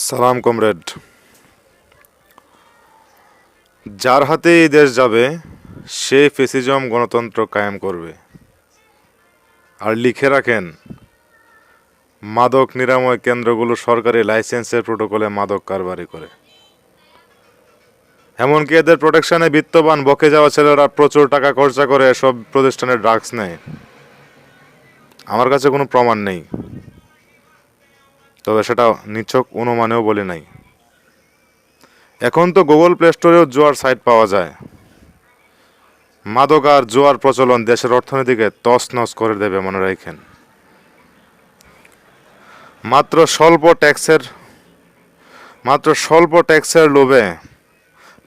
সালাম কমরেড। যার হাতে এই দেশ যাবে সে ফেসিজম গণতন্ত্র কায়েম করবে। আর লিখে রাখেন, মাদক নিরাময় কেন্দ্রগুলো সরকারি লাইসেন্সের প্রোটোকলে মাদক কারবারি করে। এমনকি এদের প্রোটেকশনে বিত্তবান বকে যাওয়া ছেলেরা প্রচুর টাকা খরচা করে সব প্রতিষ্ঠানে ড্রাগস নেয়। আমার কাছে কোনো প্রমাণ নেই, তবে সেটা নিছক অনুমানেও বলি নাই। এখন তো গুগল প্লে স্টোরেও জুয়ার সাইট পাওয়া যায়। মাদক আর জুয়ার প্রচলন দেশের অর্থনীতিকে তছনছ করে দেবে, মনে রাখেন। মাত্র স্বল্প ট্যাক্সের লোভে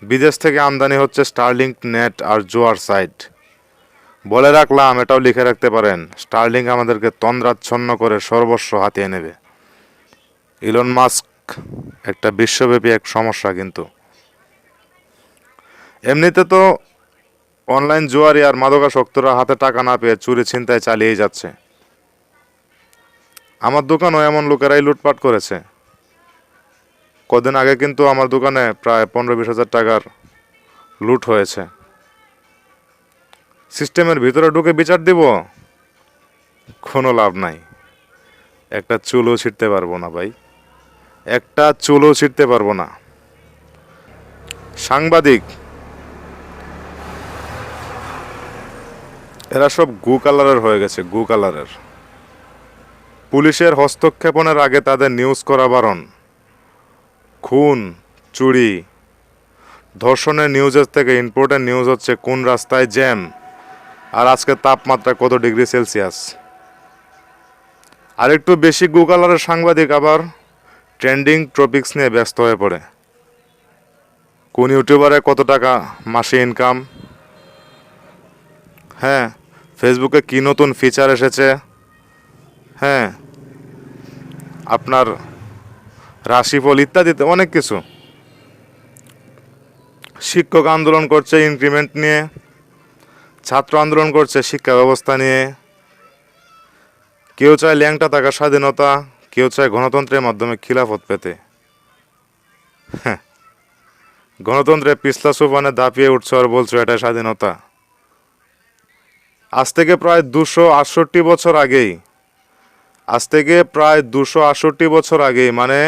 বিদেশ থেকে আমদানি হচ্ছে স্টারলিংক নেট আর জুয়ার সাইট। বলে রাখলাম, এটাও লিখে রাখতে পারেন, স্টারলিংক আমাদেরকে তন্দ্রাচ্ছন্ন করে সর্বস্ব হাতিয়ে নেবে। ইলন মাস্ক একটা বিশ্বব্যাপী এক সমস্যা। কিন্তু এমনিতে তো অনলাইন জুয়ারি আর মাদকাসক্তরা হাতে টাকা না পেয়ে চুরি ছিনতাই চালিয়েই যাচ্ছে। আমার দোকানও এমন লোকেরাই লুটপাট করেছে। কদিন আগে কিন্তু আমার দোকানে প্রায় 15-20 হাজার টাকার লুট হয়েছে। সিস্টেমের ভিতরে ঢুকে বিচার দিব, কোনো লাভ নাই। একটা চুলও ছিঁড়তে পারবো না ভাই, একটা চুলও ছিঁড়তে পারবো না। সাংবাদিক এরা সব গু কালারের হয়ে গেছে, গু কালারের। পুলিশের হস্তক্ষেপণের আগে তাদের নিউজ করা বারণ। খুন, চুরি, ধর্ষণের নিউজের থেকে ইম্পর্টেন্ট নিউজ হচ্ছে কোন রাস্তায় জ্যাম আর আজকে তাপমাত্রা কত ডিগ্রি সেলসিয়াস। আর একটু বেশি গু কালারের সাংবাদিক আবার ট্রেন্ডিং টপিকস নিয়ে ব্যস্ত হয়ে পড়ে। কোন ইউটিউবারে কত টাকা মাসে ইনকাম, হ্যাঁ ফেসবুকে কি নতুন ফিচার এসেছে, হ্যাঁ আপনার রাশিফল ইত্যাদিতে অনেক কিছু। শিক্ষক আন্দোলন করছে ইনক্রিমেন্ট নিয়ে, ছাত্র আন্দোলন করছে শিক্ষা ব্যবস্থা নিয়ে। কেউ চায় ল্যাংটা থাকার স্বাধীনতা, কেউ চায় গণতন্ত্রের মাধ্যমে খিলাফত পেতে। হ্যাঁ, গণতন্ত্রে পিছলা সোপানে দাপিয়ে উঠছো আর বলছো এটা স্বাধীনতা। আজ থেকে প্রায় 268 বছর আগেই মানে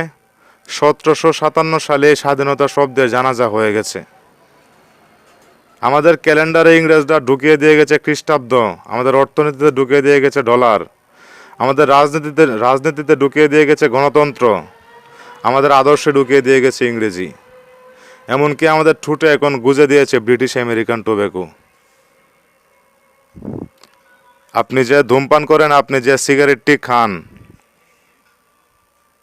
1757 সালে স্বাধীনতা শব্দের জানাজা হয়ে গেছে। আমাদের ক্যালেন্ডারে ইংরেজরা ঢুকিয়ে দিয়ে গেছে খ্রিস্টাব্দ, আমাদের অর্থনীতিতে ঢুকিয়ে দিয়ে গেছে ডলার, আমাদের রাজনীতিতে ঢুকিয়ে দিয়ে গেছে গণতন্ত্র, আমাদের আদর্শে ঢুকিয়ে দিয়ে গেছে ইংরেজি। এমনকি আমাদের ঠোঁটে এখন গুজে দিয়েছে ব্রিটিশ আমেরিকান টোব্যাকো। আপনি যে ধূমপান করেন, আপনি যে সিগারেটটি খান,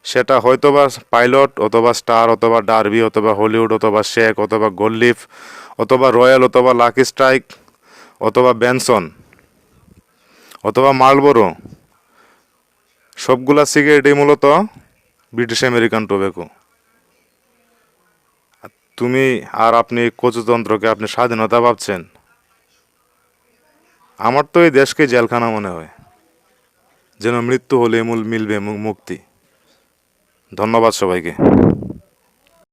সেটা হয়তোবা পাইলট অথবা স্টার অথবা ডার্বি অথবা হলিউড অথবা শেক অথবা গোল্ডলিফ অথবা রয়্যাল অথবা লাকি স্ট্রাইক অথবা বেনসন অথবা মার্লবোরো, সবগুলা সিগারেটই মূলত ব্রিটিশ আমেরিকান টোব্যাকো। তুমি আর আপনি কচুতন্ত্রকে আপনি স্বাধীনতা ভাবছেন? আমার তো এই দেশকে জেলখানা মনে হয়, যেন মৃত্যু হলে মিলবে মুক্তি। ধন্যবাদ সবাইকে।